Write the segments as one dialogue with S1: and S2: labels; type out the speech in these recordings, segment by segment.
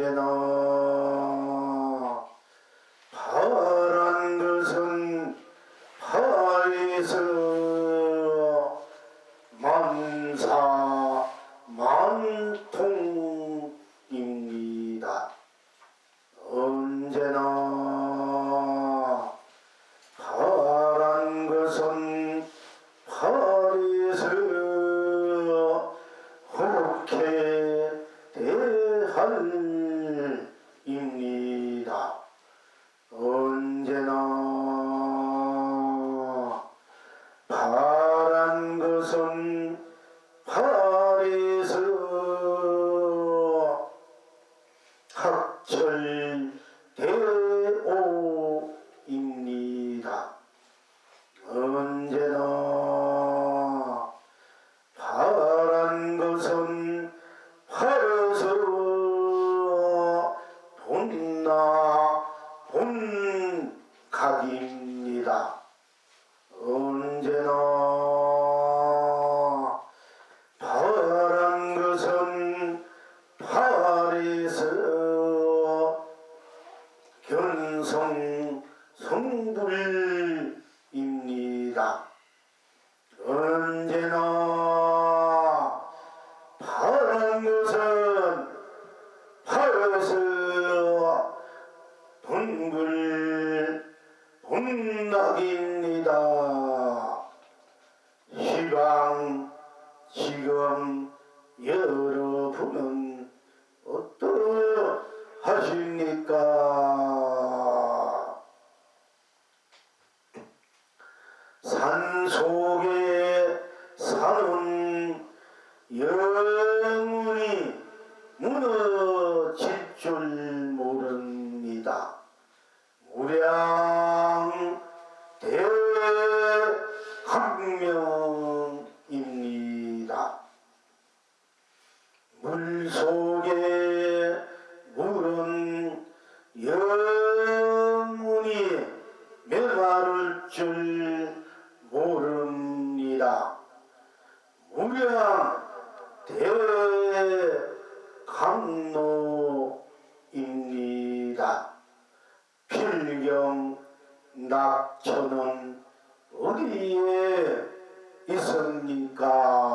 S1: 언제나 바란 것은 바에서 만사 만통입니다. 언제나 바란 것은 바에서 혹해 대할입니다. 언제나 바란 것은 발에서 학철대오입니다. 언제나 바란 것은 발에서 본나 본각입니다. 언제나 바란 것은 발에서 견성 성불입니다. 언제나 바란 것은 발에서 본불 본락입니다. 시방 지금 여러분은 어떠하십니까? 산속에 사는 영혼이 무너질 줄 모릅니다. 무량 대학명입니다. 물속에 물은 영혼이 메마를 줄 모릅니다. 무량 대강로입니다. 필경 낙천은 어디에 있습니까?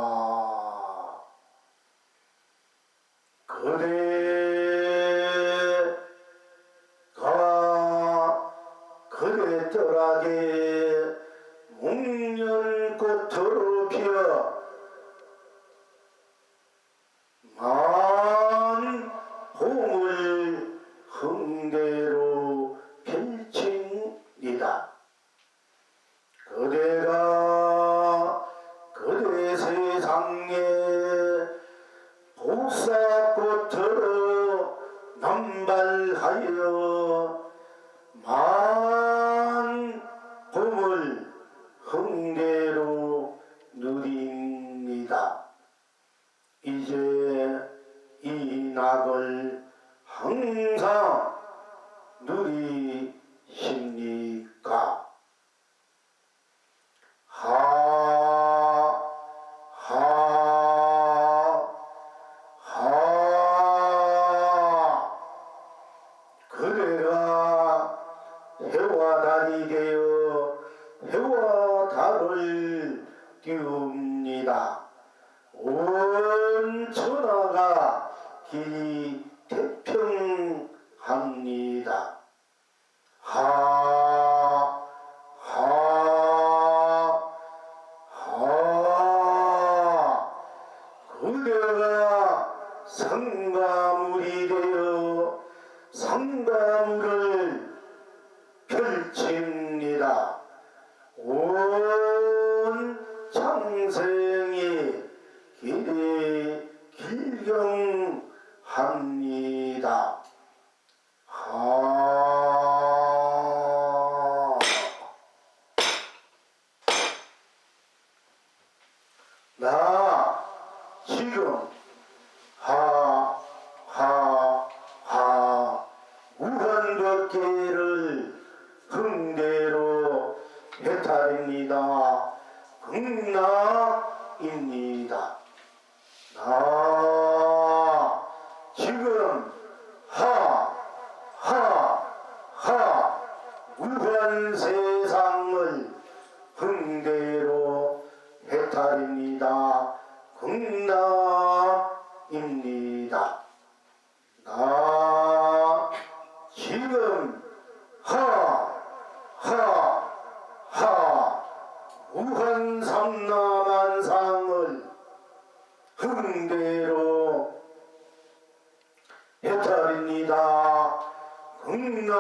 S1: 그대가 그대들에게 목련꽃으로 피어 만 봄을 흥대로 펼칩니다. 그대가 그대 세상에 복사꽃으로 남발하여 만 봄을 흥대로 누립니다. 이제 이 낙을 항상 누리십니까? 그대 해탈입니다. 극락입니다.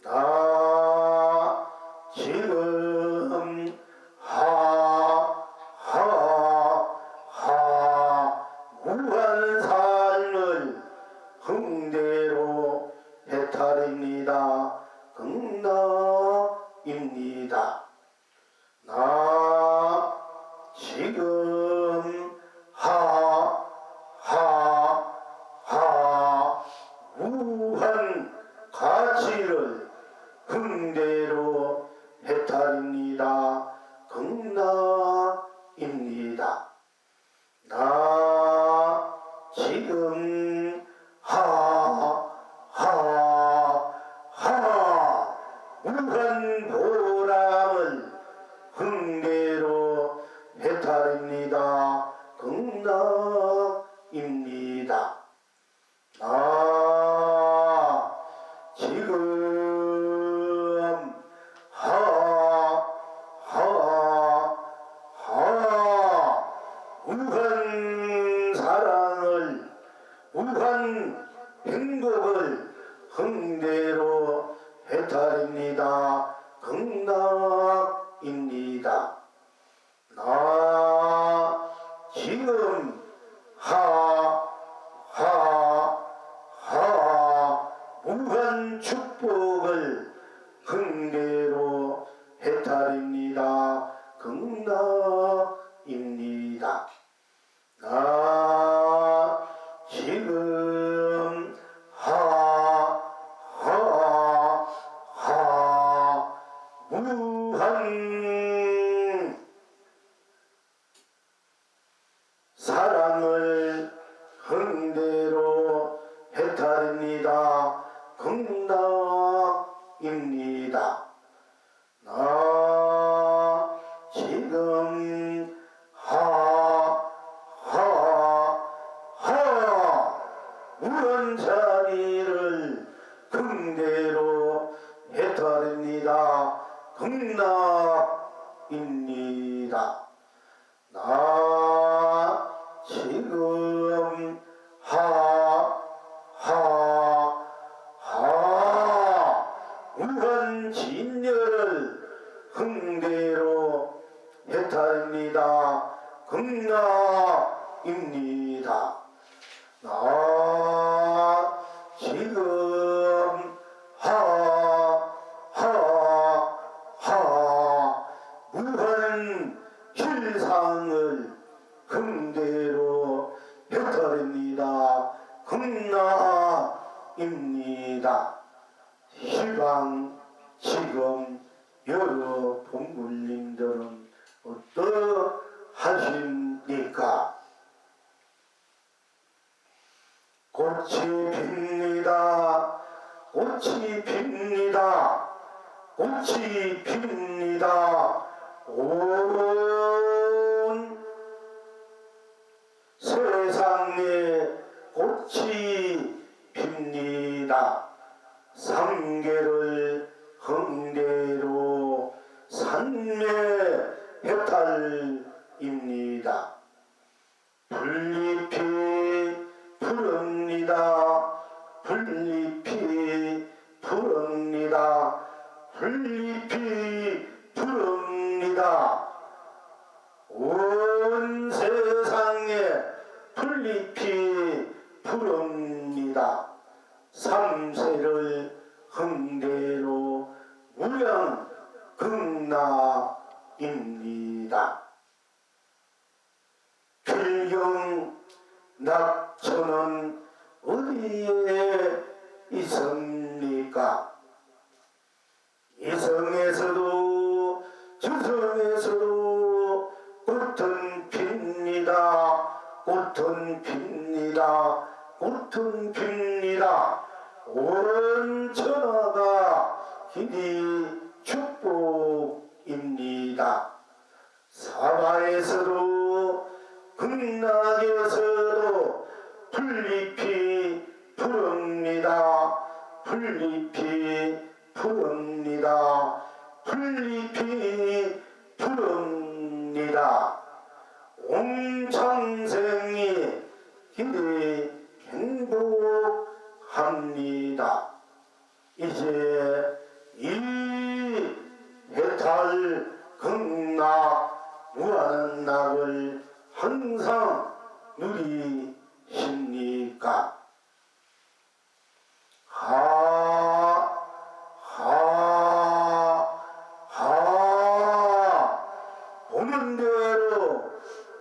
S1: 나 지금 무한 삶을 흥대로 해탈입니다. 극락입니다. 나 지금 무한 가치를 흥대로 해탈입니다. 극락입니다. 나 지금 무한 보람을 흥대로 해탈입니다. 극락입니다. 나 지금 무한 사랑을 무한 행복을 흥대로 해탈입니다. 극락입니다. 나 지금 무한 축복을 흥대로 해탈입니다. 극락입니다. 나 지금 무한 사랑을 흥대로 해탈입니다. 극락입니다. 나 지금 무한 자비를 흥대로 해탈입니다. 극락입니다. 나 지금 무한 진열을 흥대로 해탈입니다. 극락입니다. 나 지금 무한 실상을 흥대로 해탈입니다. 극락입니다. 시방 지금 여러 본불님들은 어떠하십니까? 꽃이 핍니다. 꽃이 핍니다. 꽃이 핍니다. 온 세상에 꽃이 핍니다. 삼계를 흥대로 산매해탈입니다. 풀잎이 푸릅니다. 풀잎이 푸릅니다. 풀잎이 푸릅니다. 온 세상에 풀잎이 푸릅니다. 삼세를 흥대로 무량극락입니다. 필경 낙천은 어디에 있습니까? 이성에서도 저성에서도 꽃은 핍니다. 꽃은 핍니다. 꽃은 핍니다. 온 천하가 길이 축복입니다. 사바에서도 극락에서도 풀잎이 푸릅니다. 풀잎이 푸릅니다. 풀잎이 푸릅니다. 온 창생이 길이 행복합니다. 이제 이 해탈 극락 무한한 낙을 항상 누리십니까? 보는 대로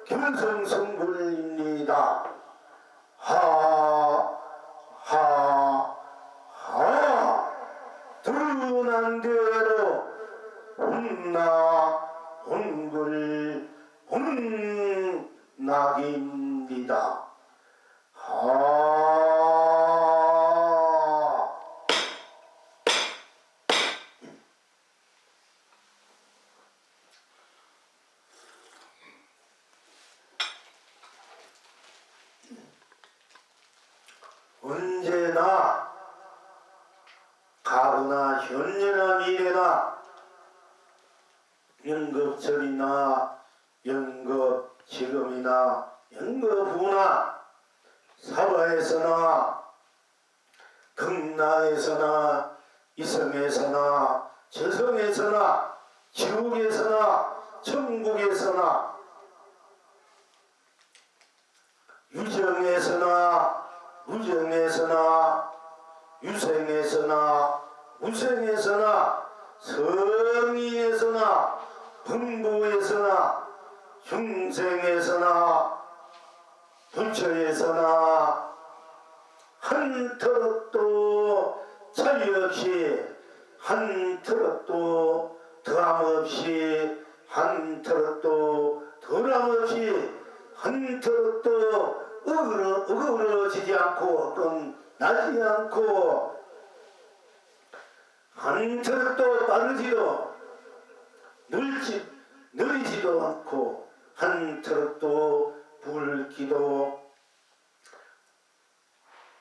S1: 견성성불입니다. 드러난 대로 혼불 혼낙입니다. 언제나 과거나 현재나 미래나 연급전이나 연급 지금이나 연급 후나 사바에서나 극락에서나 이성에서나 저성에서나 지옥에서나 천국에서나 유정에서나 무정에서나 유생에서나 무생에서나 성의에서나 분부에서나 흉생에서나 부처에서나 한터럭도 차이 없이 한터럭도 더함 없이 한터럭도 덜함 없이 한터럭도 어그러지지 않고 나지 않고 한터럭도 빠르지도 느리지도 않고 한터럭도 붉기도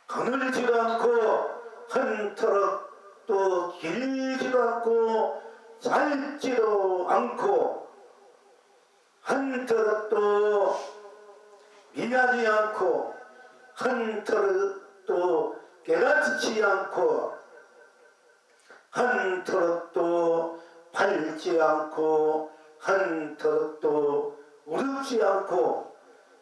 S1: 가늘지도 않고 한터럭도 길지도 않고 짧지도 않고 한터럭도 미하지 않고 한터럭도 깨닫지 않고 한터럭도 밝지 않고 한터럭도 어둡지 않고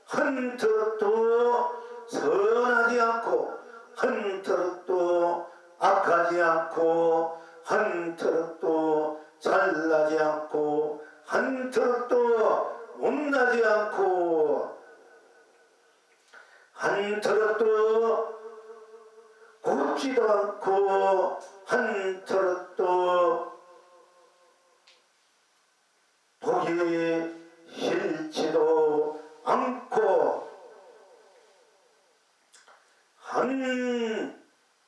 S1: 한터럭도 선하지 않고 한터럭도 악하지 않고 한터럭도 잘나지 않고 한터럭도 못나지 않고 한터럭도 곱지도 않고 한터럭도 보기 싫지도 않고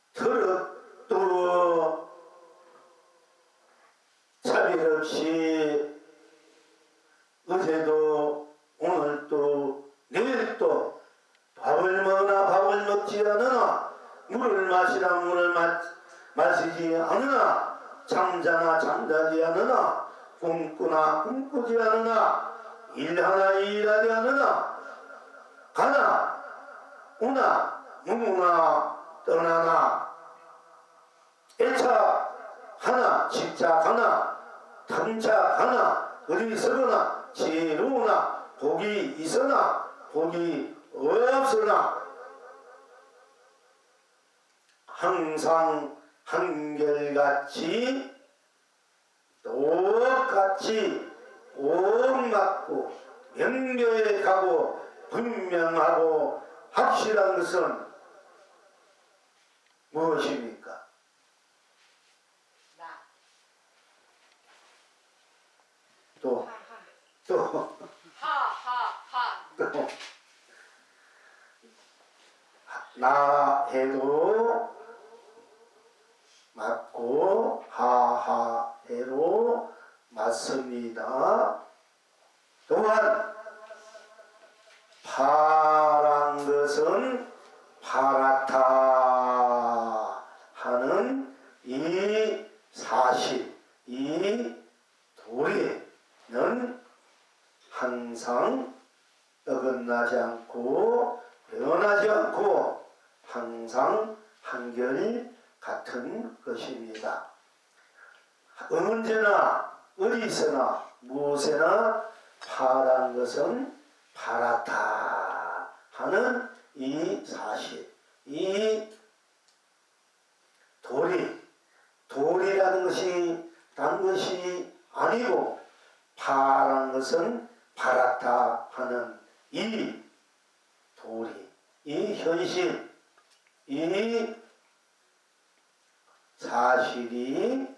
S1: 한터럭도 차별 없이 어제도 오늘도 내일도 밥을 먹으나 밥을 먹지 않으나 물을 마시나 물을 마시지 않으나 잠자나 잠자지 않으나 꿈꾸나 꿈꾸지 않으나 일하나 일하지 않으나 가나 오나 무무나 떠나나 애착하나 집착하나 탐착하나 어리석으나 지루나 복이 있으나 복이 없으나 항상 한결같이 똑같이 꼭 맞고 명료하고 분명하고 확실한 것은 무엇입니까? 또 나 해도 맞고 하하 해도 맞습니다. 또한 파란 것은 파랗다 하는 이 사실, 이 도리는 항상 어긋나지 않고 변하지 않고 항상 한결 같은 것입니다. 언제나 어디서나 무엇에나 파란 것은 파랗다 하는 이 사실, 이 돌이라는 것이 딴 것이 아니고 파란 것은 파랗다 하는 이 도리, 이 현실, 이 사실이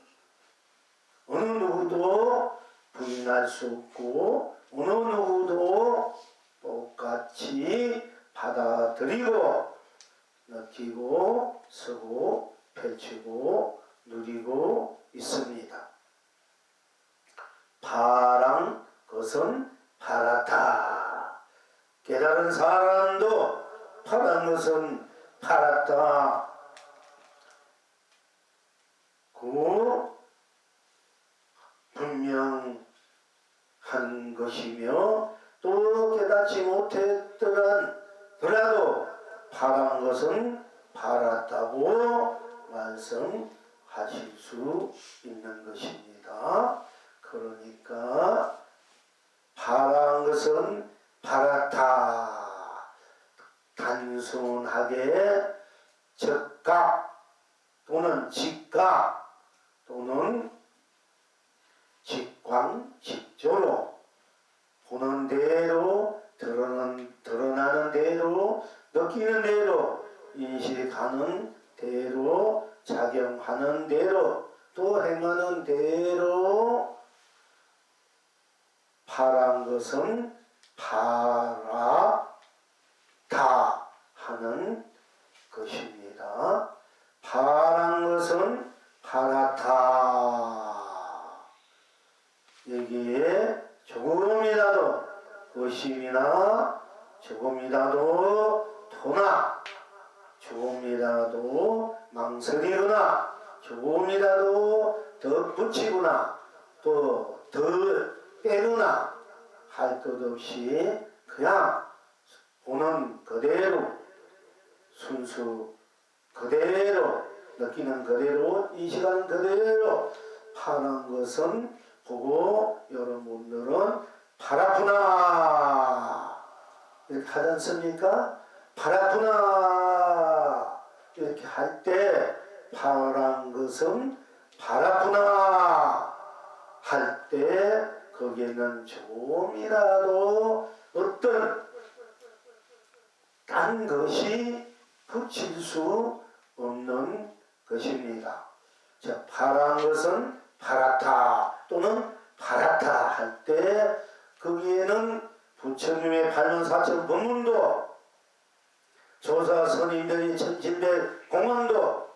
S1: 어느 누구도 부인할 수 없고 어느 누구도 똑같이 받아들이고 느끼고 쓰고 펼치고 누리고 있습니다. 파란 것은 파랗다. 깨달은 사람도 파란 것은 파랗다. 그 분명한 것이며 또 깨닫지 못했더라도 파란 것은 파랗다고 말씀하실 수 있는 것입니다. 그러니까 파란 것은 파랗다. 단순하게 적각 또는 직각 또는 직광직조로 보는 대로 드러나는 대로 느끼는 대로 인식하는 대로 작용하는 대로 또 행하는 대로 파란 것은 파랗다 하는 것입니다. 파란 것은 파랗다. 여기에 조금이라도 의심이나 조금이라도 토나 조금이라도 망설이거나 조금이라도 더 붙이거나 또 더 빼거나 할 것 없이 그냥 보는 그대로 순수 그대로 느끼는 그대로 인식하는 그대로 파란 것은 보고 여러분들은 파랗구나 이렇게 하지 않습니까? 파랗구나 이렇게 할 때 파란 것은 파랗구나 할 때 거기에는 조금이라도 어떤 딴 것이 붙일 수 없는 것입니다. 자, 파란 것은 파랗다 또는 파랗다 할 때 거기에는 부처님의 84,000 법문도 조사 선임들이 천진백 공안도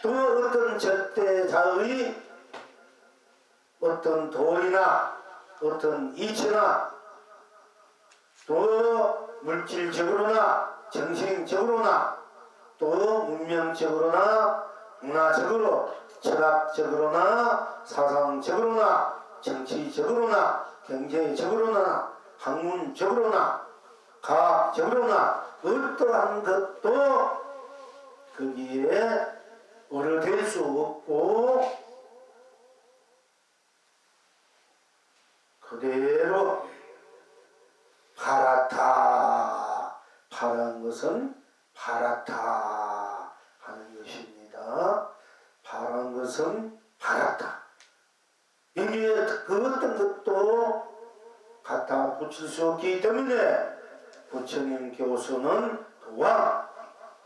S1: 또 어떤 절대자의 어떤 도리나 어떤 이치나 또 물질적으로나 정신적으로나 또 문명적으로나 문화적으로 철학적으로나 사상적으로나 정치적으로나 경제적으로나 학문적으로나 과학적으로나 어떠한 것도 거기에 어려될 수 없고 그대로 파랗다. 파란 것은 파랗다 하는 것입니다. 파란 것은 파랗다. 여기에 그 어떤 것도 갖다 붙일 수 없기 때문에 부처님 교수는 또한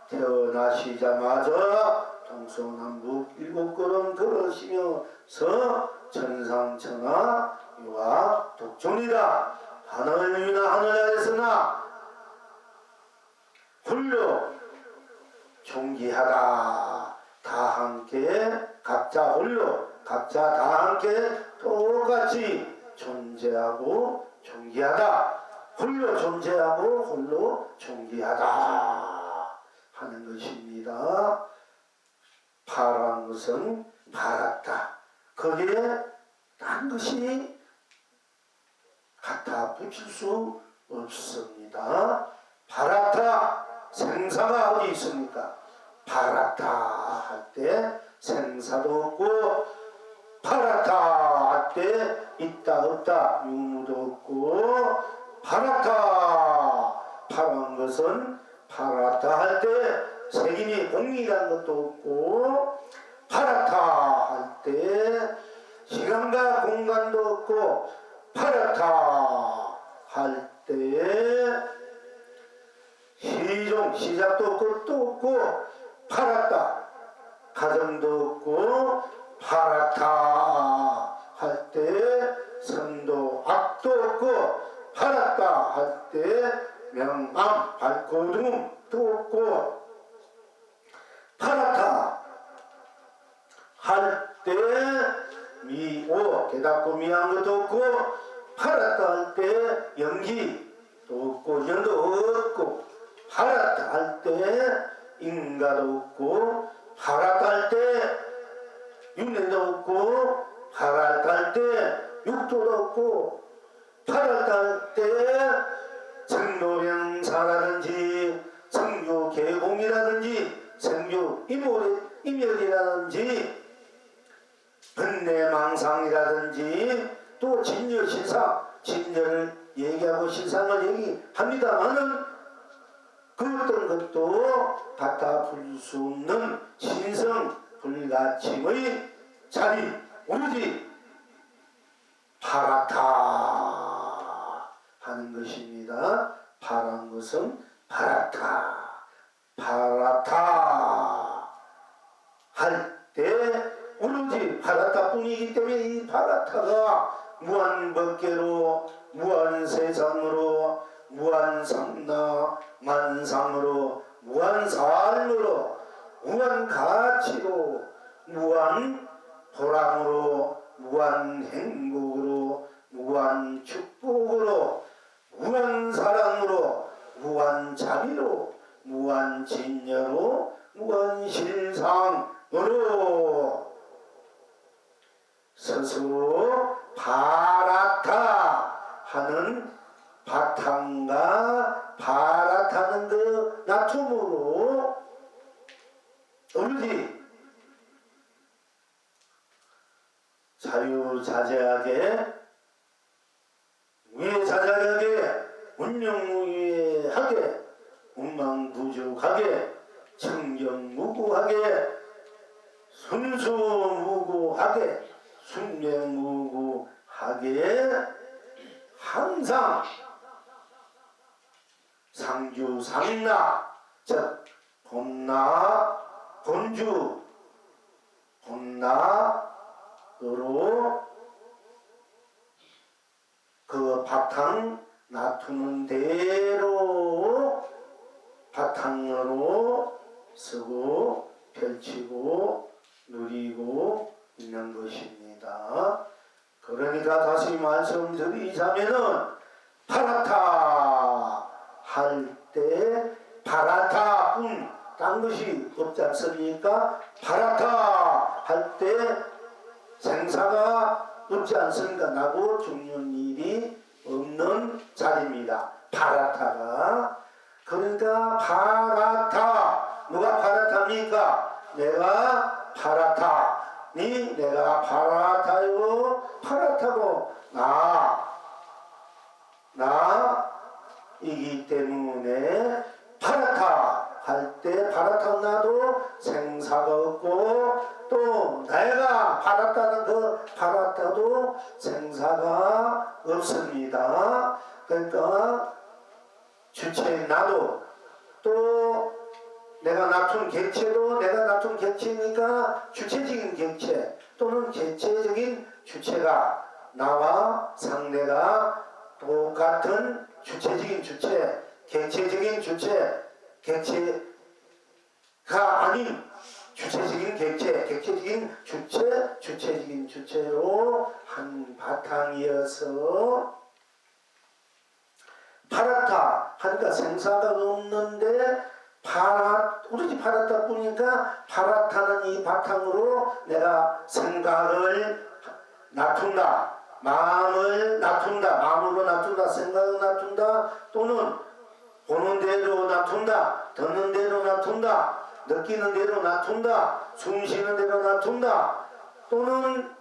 S1: 태어나시자마자 동서남북 7걸음 걸으시면서 천상천하 유아 독존이다. 하늘 위나 하늘 아래서나 홀로 존귀하다. 다 함께 각자 홀로 각자 다 함께 똑같이 존재하고 존귀하다. 홀로 존재하고 홀로 존귀하다 하는 것입니다. 파란 것은 파랗다. 거기에 딴 것이 갖다 붙일 수 없습니다. 파랗다. 생사가 어디 있습니까? 파랗다 할 때 생사도 없고, 파랗다 할 때 있다 없다 유무도 없고, 파랗다 파란 것은 파랗다 할 때 색임이 공이라는 것도 없고, 파랗다 할 때 시간과 공간도 없고, 파랗다 할 때 시종 시작도 끝도 없고, 파랗다 가정도 없고, 파랗다 할 때 선도 악도 없고, 파랗다 할 때 명암 밝고 어둠도 없고, 파랗다 할 때 미오 깨닫고 미한 것도 없고, 파랗다 할 때 연기도 없고 연도 없고, 파랗다 할 때 인가도 없고, 파랗다 할 때 윤회도 없고, 파랗다 할 때 육도도 없고, 파랗다 할 때 정노명사라든지 성교 계공이라든지 성교 이멸이라든지 번뇌망상이라든지 또 진여신상, 진여를 얘기하고 신상을 얘기합니다마는 그 어떤 것도 갖다 풀 수 없는 신성 불가침의 자리, 오로지 파랗다 하는 것입니다. 파란 것은 파랗다, 파랗다 할 때 오로지 파랗다 뿐이기 때문에 이 파랗다가 무한법계로, 무한세상으로, 무한상나 만상으로, 무한삶으로, 무한가치로, 무한보람으로, 무한행복으로, 무한축복으로, 무한사랑으로, 무한자비로, 무한진여로, 무한실상으로 스스로 파랗다 하는 바탕과 파랗다는 그 나툼으로 오로지 자유자재하게, 무예자재하게, 운명무예하게, 운망부족하게, 청정무구하게, 순수무구하게, 순명무구하게 항상 상주상나, 즉 본나 본주 본나으로 그 바탕 놔두는 대로 바탕으로 쓰고 펼치고 누리고 있는 것입니다. 그러니까 다시 말씀드리자면은 파랗다 할 때 파랗다 뿐 딴 것이 없지 않습니까? 파랗다 할 때 생사가 없지 않습니까? 나고 죽는 일이 없는 자리입니다. 파랗다가. 그러니까 파랗다, 누가 파랗답니까? 내가 파랗다니, 내가 파랗다요, 파랗다고 나이기 때문에 파랗다 할 때 파랗다 나도 생사가 없고, 또 내가 파랗다는 그 파랗다도 생사가 없습니다. 그러니까 주체인 나도, 또 내가 놔둔 객체도 내가 놔둔 객체니까 주체적인 객체 또는 객체적인 주체가, 나와 상대가 똑같은 주체적인 주체, 객체적인 주체, 객체가 아닌 주체적인 객체, 객체적인 주체, 주체적인 주체로 한 바탕이어서 파랗다 하니까 생사가 없는데 오로지 파랗다 뿐이니까 파랗다는 이 바탕으로 내가 생각을 놔둔다, 마음을 놔둔다, 마음으로 놔둔다, 생각을 놔둔다, 또는 보는 대로 놔둔다, 듣는 대로 놔둔다, 느끼는 대로 놔둔다, 숨 쉬는 대로 놔둔다, 또는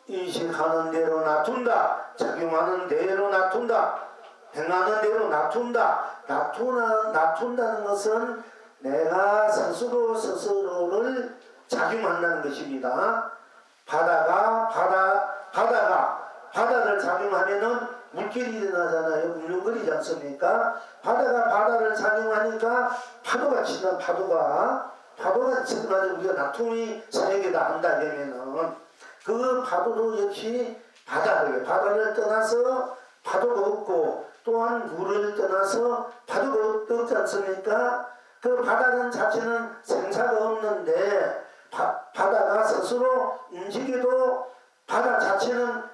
S1: 인식하는 대로 놔둔다, 작용하는 대로 놔둔다, 행하는 대로 놔둔다. 놔둔다는 것은 내가 스스로를 작용한다는 것입니다. 바다를 작용하면은 물결이 일어나잖아요. 울렁거리지 않습니까? 바다를 작용하니까 파도가 치는 파도가 치면 우리가 나툼이 세계다 한다 그러면은 그 파도도 역시 바다를 떠나서 파도가 없고 또한 물을 떠나서 파도가 없지 않습니까? 그 바다는 자체는 생사가 없는데 바다가 스스로 움직여도 바다 자체는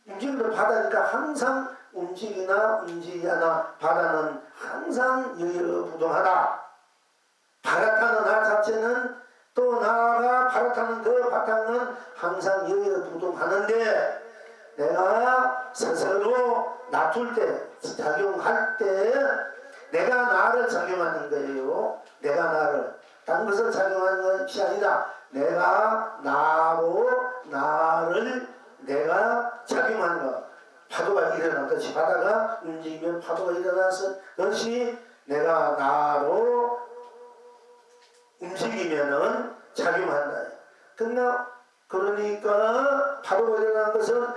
S1: 움직여도 바다니까 항상 움직이나 움직이나 바다는 항상 여유부동하다. 바라타는 나 자체는 또 나가 바라타는 그 바탕은 항상 여유부동하는데 내가 스스로 놔둘 때 작용할 때 내가 나를 작용하는 거예요. 내가 나를 다른 것을 작용하는 것이 아니라 내가 나를 내가 작용하는 것. 파도가 일어나듯이 바다가 움직이면 파도가 일어나서 것이 내가 나로 움직이면은 작용한다. 그러니까 파도가 일어나는 것은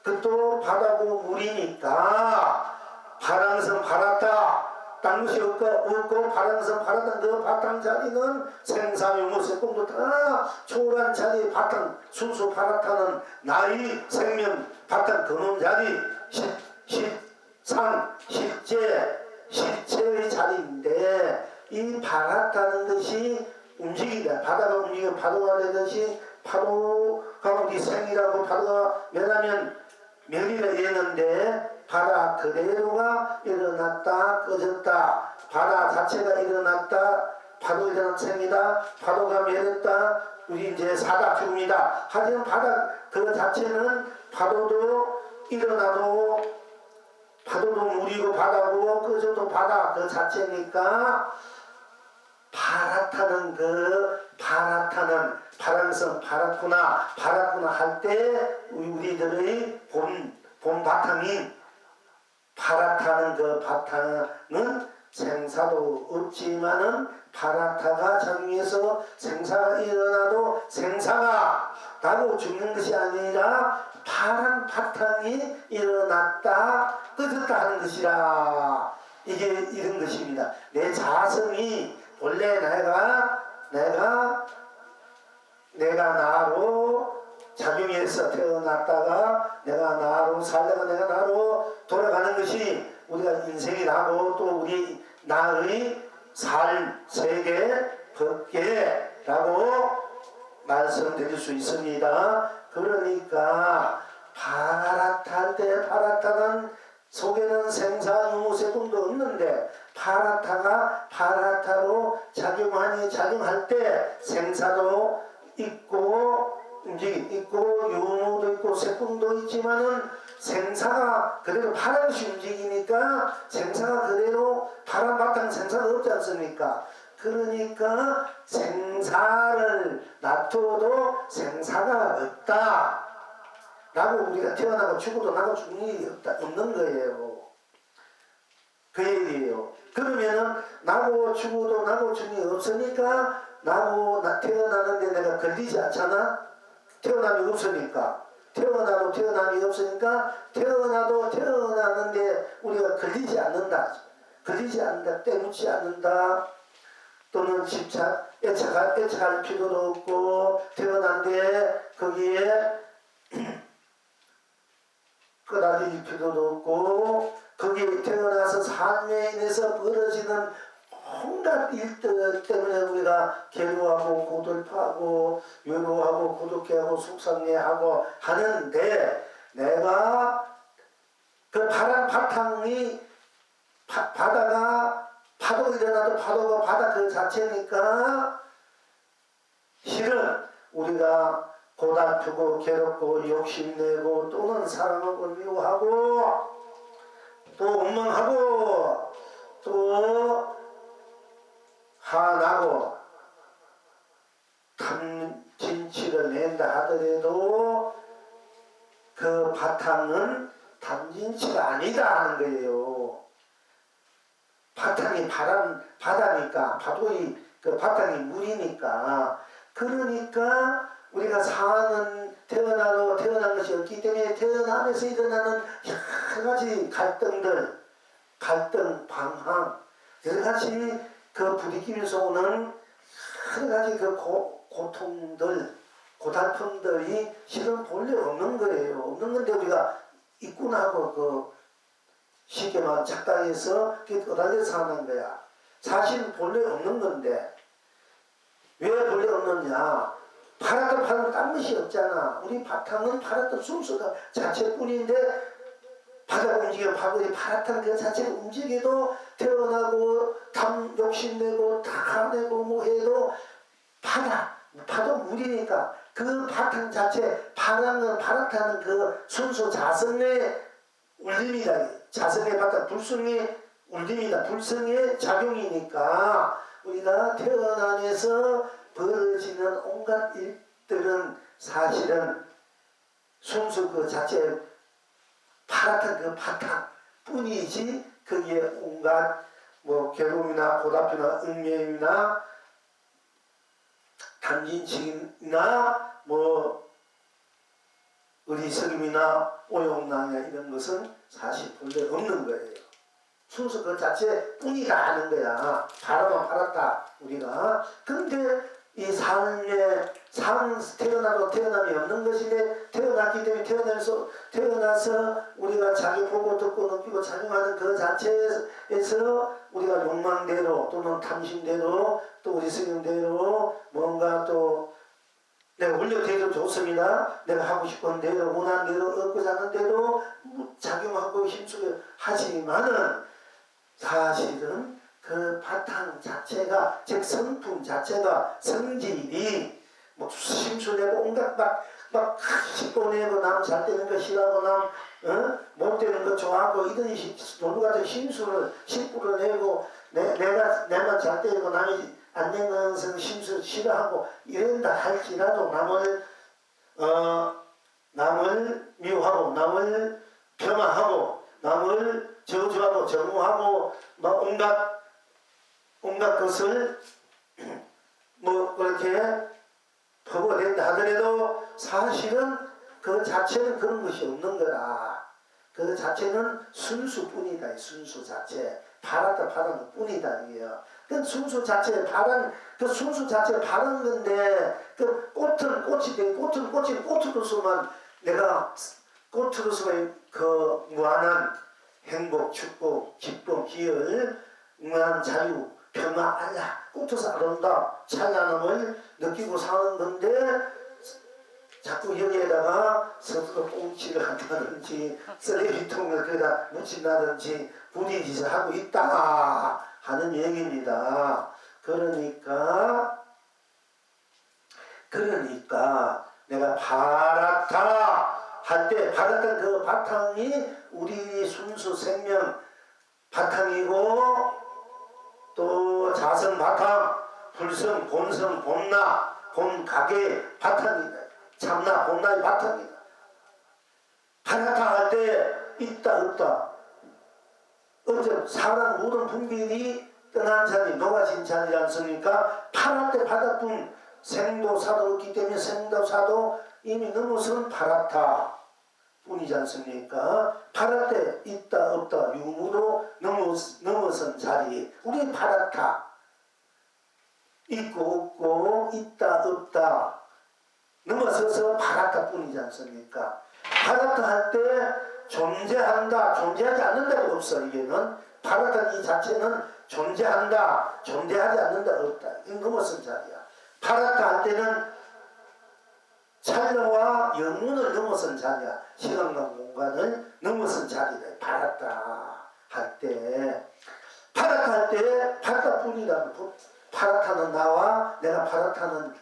S1: 그것도 바다고 물이니까 바람선 바랐다. 딴 것이 없고 바람선 바랐던 그 바탕 자리는 생사유무세공도 다 초월한 자리 바탕 순수 바라타는 나의 생명 바탕 근원 자리 실체의 자리인데 이 바랐다는 것이 움직이다. 바다가 움직이면 파도가 되듯이 파도가 우리 생이라고 파도가 왜냐면 멸이라 이랬는데 바다 그대로가 일어났다 꺼졌다. 바다 자체가 일어났다. 파도 일어난 생이다. 파도가 멸했다. 우리 이제 사다큐입니다. 하지만 바다 그 자체는 파도도 일어나도 파도도 물이고 바다고 꺼져도 바다 그 자체니까 바라타는 바람성 바랐구나 할 때 우리들의 본 바탕인 바라타는 그 바탕은 생사도 없지만은 바라타가 작용해서 생사가 일어나도 생사가 나고 죽는 것이 아니라 파란 바탕이 일어났다 꺼졌다 하는 것이라 이게 이런 것입니다. 내 자성이 원래 내가 나로 작용해서 태어났다가 내가 나로 살다가 내가 나로 돌아가는 것이 우리가 인생이라고 또 우리 나의 삶, 세계, 법계라고 말씀드릴 수 있습니다. 그러니까 바라탈 때 바라타는 속에는 생사유무세공도 없는데 바라타로 작용할 때 생사도 있고 있고 유무도 있고 세공도 있지만은 생사가 그대로 바람이 움직이니까 생사가 그대로 바람 바탕 생사가 없지 않습니까? 그러니까 생사를 놔둬도 생사가 없다 라고 우리가 태어나고 죽어도 나고 죽는 일이 없는 거예요. 그 얘기예요. 그러면은 나고 죽어도 나고 죽는 일이 없으니까 태어나는데 내가 걸리지 않잖아? 태어남이 없으니까. 태어남이 없으니까 태어나는데 우리가 걸리지 않는다. 때묻지 않는다. 또는 애착할 필요도 없고 태어난데 거기에 끄달릴 필요도 없고 거기에 태어나서 삶에 인해서 벌어지는 온갖 일들 때문에 우리가 괴로워하고 고달파하고 외로워하고 고독해하고 속상해하고 하는데 내가 그 바람 바탕이 바다가 파도 일어나도 파도가 바다 그 자체니까 실은 우리가 고달프고 괴롭고 욕심내고 또는 사랑하고 미워하고 또 원망하고 또 화나고 탐진치를 낸다 하더라도 그 바탕은 탐진치가 아니다 하는 거예요. 바탕이 바다니까, 파도의 그 바탕이 물이니까. 그러니까 우리가 태어난 것이 없기 때문에 태어나면서 일어나는 여러 가지 갈등들, 갈등, 방황, 여러 가지 그 부딪히면서 오는 여러 가지 그 고통들, 고달픔들이 실은 본래 없는 거예요. 없는 건데 우리가 있구나하고 그 쉽게 말하면 착각해서 끄달려 사는 거야. 사실은 본래 없는 건데 왜 본래 없느냐? 팔았던 파는 딴 것이 없잖아. 우리 바탕은 팔았던 순수가 자체뿐인데 바다가 움직여 파도에 팔았던 그 자체가 움직여도 태어나고 욕심내고 다 내고 뭐 해도 파도 물이니까 그 바탕 자체 팔았다는 그 순수 자성의 울림이다. 자성의 바탕 불성의 울림이다. 불성의 작용이니까 우리가 태어나면서 벌어지는 온갖 일들은 사실은 순수 그 자체 파랗던 그 바탕 뿐이지 거기에 온갖 뭐 괴로움이나 고달픔이나 얽매임이나 탐진치기나 뭐 어리석임이나 오용난이나 이런 것은 사실 본래 없는 거예요. 순수 그 자체 뿐이다 하는 거야. 바라만 팔았다 우리가. 근데 이 태어남이 없는 것인데 태어났기 때문에 태어나서 우리가 자기 보고 듣고 느끼고 작용하는 그 자체에서 우리가 욕망대로 또는 탐심대로 또 우리 스님대로 뭔가 또 내가 원력대로 좋습니다. 내가 하고 싶은 대로 원하는 대로 얻고자 하는 대로 작용하고 힘쓰게 하지만은 사실은 그 바탕 자체가 즉 성품 자체가 성질이 뭐 심술내고 온갖 막 씹어내고 남 잘 되는 거 싫어하고 남 못 되는 거 좋아하고 이런 놀부 같은 심술을 내고 내가 잘 되고 남이 안 되는 것은 심술 싫어하고 이런다 할지라도 남을 미워하고 남을 폄하하고 남을 저주하고 정오하고 막 온갖 것을 뭐 그렇게 퍼부어댄다 하더라도 사실은 그 자체는 그런 것이 없는 거라. 그 자체는 순수뿐이다. 순수 자체 팔았다 파란 것 뿐이다 이게요. 그 순수 자체 그 순수 자체 파란 건데 그 꽃은 꽃이 돼. 꽃은 꽃으로서만 내가 꽃으로서만 그 무한한 행복, 축복, 기쁨, 기열, 무한한 자유, 평화, 안락, 꽃에서 아름다움, 찬란함을 느끼고 사는 건데 자꾸 여기에다가 서로 꽁치를 한다든지 쓰레기통을 거기다 묻힌다든지 부딪히서 하고 있다 하는 얘기입니다. 그러니까 내가 바라타 할 때 바랐던 그 바탕이 우리 순수 생명 바탕이고 또 자성 바탕, 불성, 본성, 본나, 본각의 바탕이다. 참나, 본나의 바탕이다. 바라타 할 때 있다 없다. 어째 사람 모든 분별이 떠난 자리, 녹아진 자리지 않습니까? 파랄 때 바다뿐 생도 사도 없기 때문에 생도 사도 이미 넘어선 바라타 뿐이지 않습니까? 파랄 때 있다 없다 유무로 넘어선 자리 우리 바라타 있고 없고 있다 없다 넘어서서 바라타 뿐이지 않습니까? 바라타 할 때 존재한다 존재하지 않는다가 없어. 이게는 바라타 이 자체는 존재한다 존재하지 않는다 없다. 이건 넘어선 자리야. 바라타 할 때는 찬려와 영문을 넘어선 자리야. 시간과 공간을 넘어선 자리다. 바라타 할 때 바라타 뿐이다. 바라타는 나와 내가 바라타는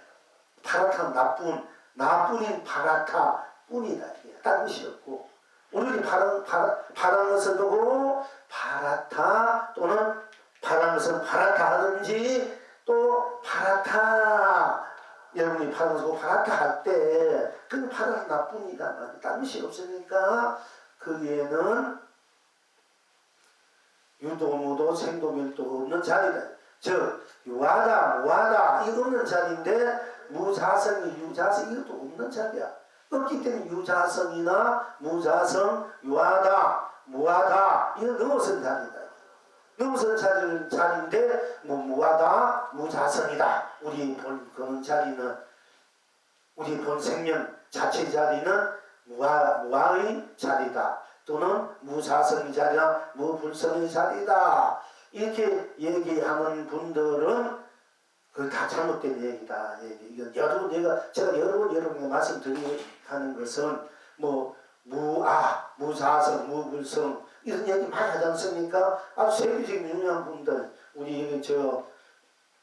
S1: 나뿐인 바라타 뿐이다. 딴 것이 없고 우리들이 바라는 것을 보고 바라타 또는 파란 것은 파랗다 하든지 또 파랗다 여러분이 파란 것을 파랗다 할 때 그 파란 나뿐이다 말이야. 딴 것이 없으니까 거기에는 유도무도 생도멸도 없는 자리다. 즉 유하다 무하다 이 없는 자리인데 무자성이 유자성 이것도 없는 자리야. 없기 때문에 유자성이나 무자성 유하다 무하다 이거 넘어선 자리다. 넘어선 자리인데 뭐 무하다 무자성이다. 우리 본 그런 자리는 우리 본 생명 자체 자리는 무아의 자리다. 또는 무자성의 자리나 무불성의 자리다. 이렇게 얘기하는 분들은 그 다 잘못된 얘기다. 이건 제가 여러 번 여러분에게 말씀드리는 것은 뭐 무자성, 무불성 이런 얘기 많이 하지 않습니까? 아주 세계적인 유명한 분들 우리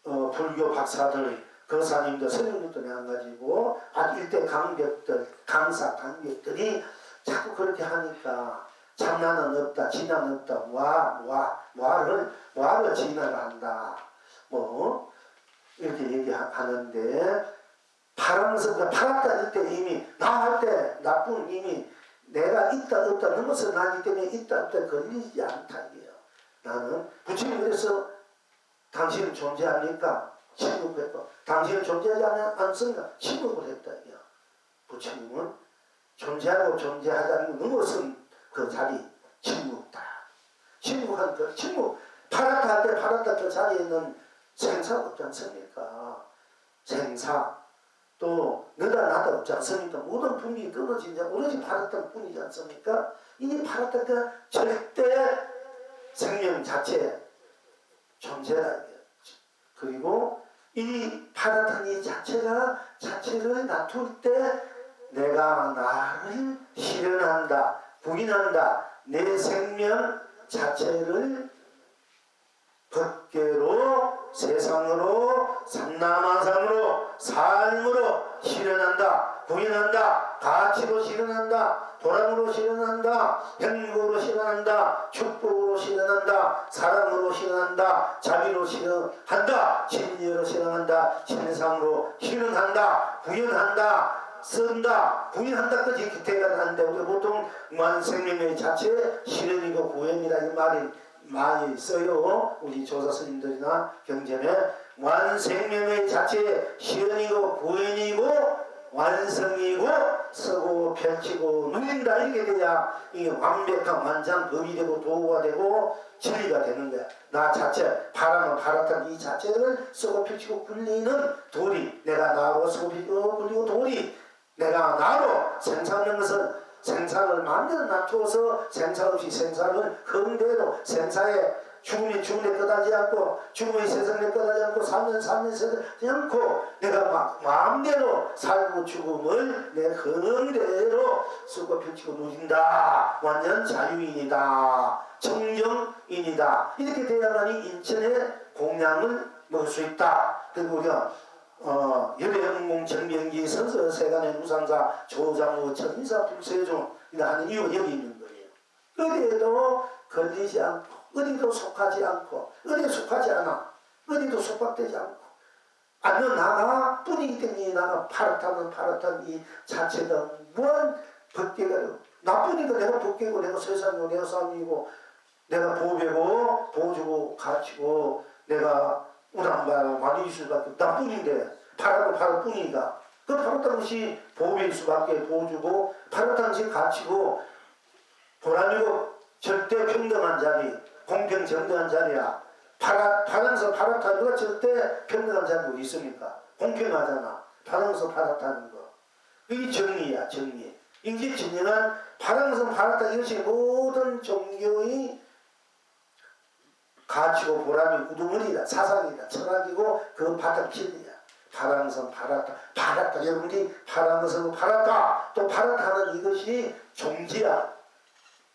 S1: 불교 박사들 거사님들 스님들도 내가지고 아주 일대 강벽들 강사 강벽들이 자꾸 그렇게 하니까 참나는 없다 진화는 없다 무아를 진화를 한다 뭐 이렇게 얘기하는데 파랑스가 파랗다 할 때 이미 나 할 때 나쁜 이미 내가 있다 없다 넘어서 나기 때문에 있다 없다 걸리지 않다 이게요. 나는 부처님 그래서 당신은 존재합니까? 침묵했고 당신은 존재하지 않습니까? 침묵을 했다 이게요. 부처님은 존재하고 존재하지 않는 넘어선 그 자리 침묵다. 침묵한 그 침묵 파랗다 할 때 파랗다 그 자리에 있는 생사가 없지 않습니까? 생사 또 너다 나다 없지 않습니까? 모든 분이 끊어진 자 오로지 파랗다는 뿐이지 않습니까? 이 파랗다가 절대 생명 자체 존재다. 그리고 이 파랗다는 이 자체를 놔둘 때 내가 나를 실현한다 부인한다. 내 생명 자체를 법계로 세상으로 삼라만상으로 삶으로 실현한다 부인한다 가치로 실현한다 도람으로 실현한다 행복으로 실현한다 축복으로 실현한다 사랑으로 실현한다 자비로 실현한다 진리로 실현한다 진상으로 실현한다 부인한다 쓴다 부인한다까지 기태가 하는데 우리 보통 무한생명의 자체 실현이고 구현이라 이 말이 많이 써요. 우리 조사 스님들이나 경전에 무한생명의 자체 실현이고 구현이고 완성이고 서고 펼치고 누린다 이렇게 돼야 이게 완벽한 완전법이 되고 도구가 되고 진리가 되는 거야. 나 자체 바람은 바랐다는 이 자체를 서고 펼치고 굴리는 도리 내가 나로 서고 펼치고 굴리고 도리 내가 나로 생사하는 것은 생사를 만들어 놔두어서 생사 없이 생사를 흥대로 생사에 죽음이 죽음에 끝하지 않고 죽음이 세상에 끝하지 않고 살면 세상하지 않고 내가 마음대로 살고 죽음을 내 흥대로 쓰고 펼치고 누린다. 완전 자유인이다. 청정인이다. 이렇게 돼야만이 인천의 공양을 먹을 수 있다. 그리고 우리가 열애흥공 정명기 선서 세간의 무상사 조장우 천사 불세종 하는 이유가 여기 있는 거예요. 어디에도 걸리지 않고 어디도 속하지 않고 어디에 속하지 않아 어디도 속박되지 않고 아는 나가 뿐이기 때문에 나가 파릇한 이 자체가 무한 법계가 나쁘니까 내가 법계고 내가 세상이고 내가 삶이고 내가 보배고 보주고 가치고 내가 우람바라 많이 있을 수밖에 나뿐인데 파랗고 뿐이니까 그 파랗다는 것이 보배일 수밖에 보주고 파랗다는 것이 가치고 보람이고 절대 평등한 자리 공평정당한 자리야. 파란서 파랗다 누가 절대 평등한 자리 어디 있습니까? 공평하잖아. 파란서 파랗다는 거 이게 정리야 정리. 이게 진정한 파란서 파랗다 이것이 모든 종교의 가치고 보람이 우두머리다 사상이다 철학이고 그 바닥 진리야. 파란선 파랗다 여러분이 파란 것은 파랗다 또 파랗다는 이것이 종지야.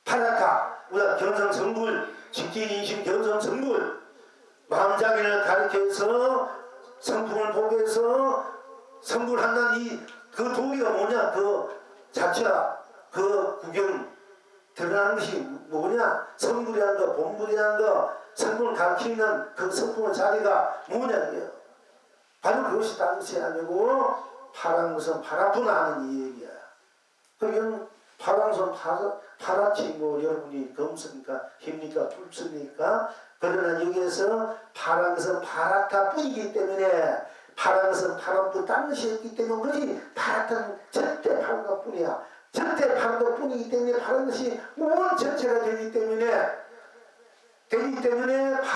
S1: 파랗다 우리가 견성성불 직진인심 견성성불 마음자기를 가르쳐서 성품을 보게해서 성불한다는 이 그 도리가 뭐냐 그 자체가 그 구경 드러나는 것이 뭐냐 성불이란 거 본불이란 거 성분을 가르치는 그 성분의 자리가 뭐냐고요. 바로 그것이 다른 것이 아니고 파란 것은 파랗구나 하는 이 얘기야. 그러면 파란 것은 파랗지 뭐 여러분이 검습니까? 힙니까? 붉습니까? 그러나 여기에서 파란 것은 파랗다 뿐이기 때문에 파란 것은 파란 뿐 다른 것이 없기 때문에 그것이 파랗다는 절대 파란 것 뿐이야. 절대 파란 것 뿐이기 때문에 파란 것이 온 전체가 되기 때문에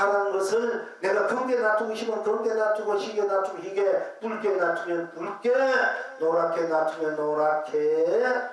S1: 파란 것을 내가 검게 놔두고 싶으면 검게 놔두고 희게 놔두고 희게 붉게 놔두면 붉게 노랗게 놔두면 노랗게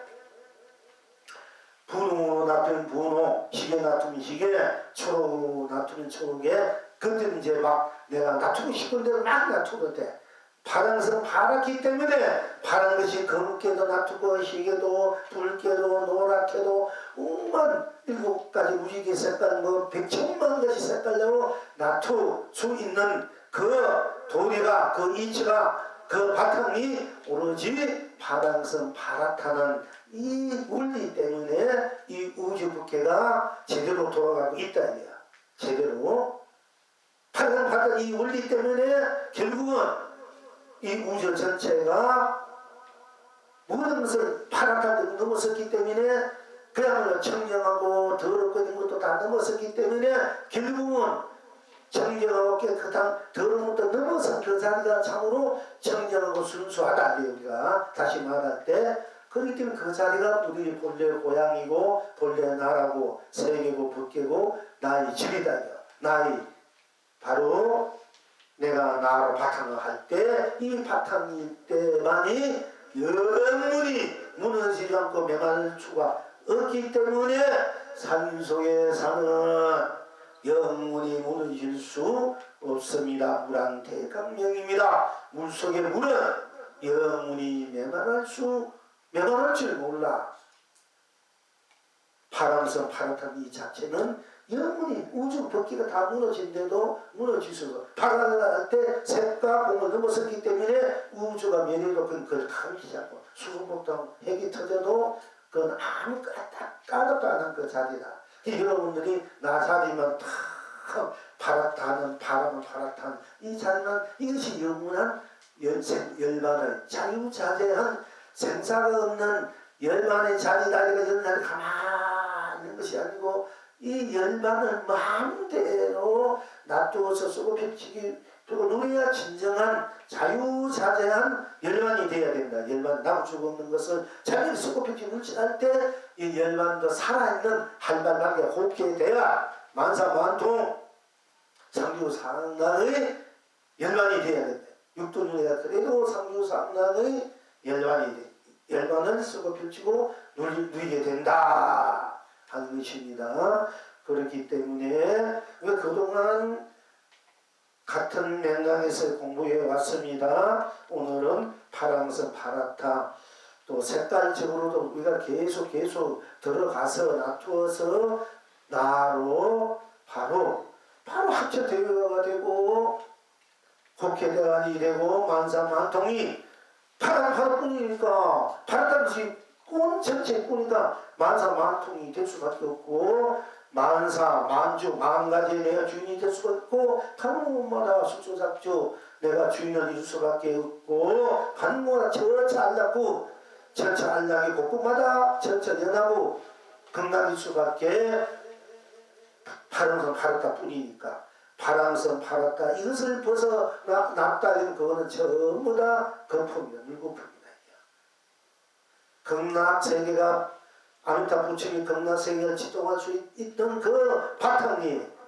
S1: 분홍으로 놔두면 분홍 희게 놔두면 희게 초록으로 놔두면 초록에 그때는 이제 막 내가 놔두고 싶은 대로 막 놔두면 돼. 파란 것은 파랗기 때문에 파란 것이 검게도 놔두고 희게도 붉게도 노랗게도 온갖 7가지 우주의 색깔 뭐 100천만 가지 색깔로 놔둘 수 있는 그 도리가 그 이치가 그 바탕이 오로지 파란 것은 파랗다는 이 원리 때문에 이 우주 부캐가 제대로 돌아가고 있다 이거야. 제대로 파란 이 원리 때문에 결국은 이 우주 전체가 모든 것을 파랗게 넘어섰기 때문에 그야말로 청정하고 더럽고 이런 것도 다 넘어섰기 때문에 결국은 청정하고 깨끗한 더러운 것도 넘어선 그 자리가 참으로 청정하고 순수하다. 우리가 다시 말할 때 그렇기 때문에 그 자리가 우리 본래 고향이고 본래 나라고 세계고 법계고 나의 집이다. 나의 바로 내가 나로 바탕을 할 때 이 바탕일 때만이 영원히 무너지지 않고 메마를 수가 없기 때문에 산 속에 사는 영원히 무너질 수 없습니다. 물한 대강령입니다. 물속의 물은 영원히 메마를 줄 몰라. 파란색 파랗다는 이 자체는 영원히 우주 법기가 다 무너진데도 무너질 수 없어. 파란을 할 때 색과 공을 넘어섰기 때문에 우주가 면해롭은 그걸 감지 않고 수소폭탄 핵이 터져도 그건 아무 까답도 안 한 그 자리다. 여러분들이 나 자리만 다 파랗다는 바람은 파랗다는 이 자리만 이것이 영원한 열반을 자유자재한 생사가 없는 열반의 자리다. 이거 열반이 가만히 있는 것이 아니고 이 열반을 마음대로 놔두어서 쓰고 펼치기 그리고 누려야 진정한 자유자재한 열반이 되어야 된다. 열반 나무주고 없는 것을 자기를 쓰고 펼치기 물질할 때 이 열반도 살아있는 한발하게 호흡게 돼야 만사만통 상주상락의 열반이 되어야 된다. 육도중에가 그래도 상주상락의 열반이 돼. 열반을 쓰고 펼치고 누리게 된다 하는 것입니다. 그렇기 때문에 그동안 같은 맥락에서 공부해 왔습니다. 오늘은 파란색 파랗다. 또 색깔적으로도 우리가 계속 들어가서 놔두어서 나로 바로 합쳐대화가 되고 국회대안이 되고 만사만통이 파란뿐이니까 파랗다는 것이 온 전체의 뿐이다. 만사만통이 될 수밖에 없고 만사, 만주, 만가지의 내가 주인이 될 수가 없고 가는 곳마다 숙소작주 내가 주인을 이룰 수밖에 없고 가는 곳마다 처처알라고 처처알락이 곳곳마다 처처연하고 극락일 수밖에 파란선 파랗다 뿐이니까 파란선 파랗다 이것을 벗어났다는 그거는 전부 다 거품이다. 물거품이다. 극락세계가 아미타 부처님이 극락세계를 지동할 수 있던 그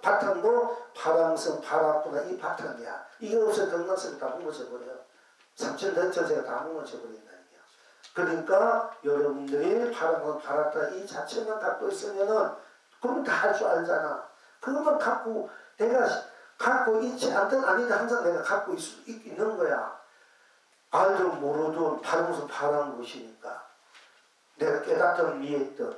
S1: 바탕도 파랑선 파랗구나 이 바탕이야. 이게 없어 극락세계 다 무너져버려. 삼천대천세가 다 무너져버린다. 그러니까 여러분들이 파랑선 파랗다 이 자체만 갖고 있으면은 그러면 다 할 줄 알잖아. 그것만 갖고 내가 갖고 있지 않든 아니든 항상 내가 갖고 있는 거야. 알든 모르든 파랑선 파란 것이니까 내가 깨닫든 미했든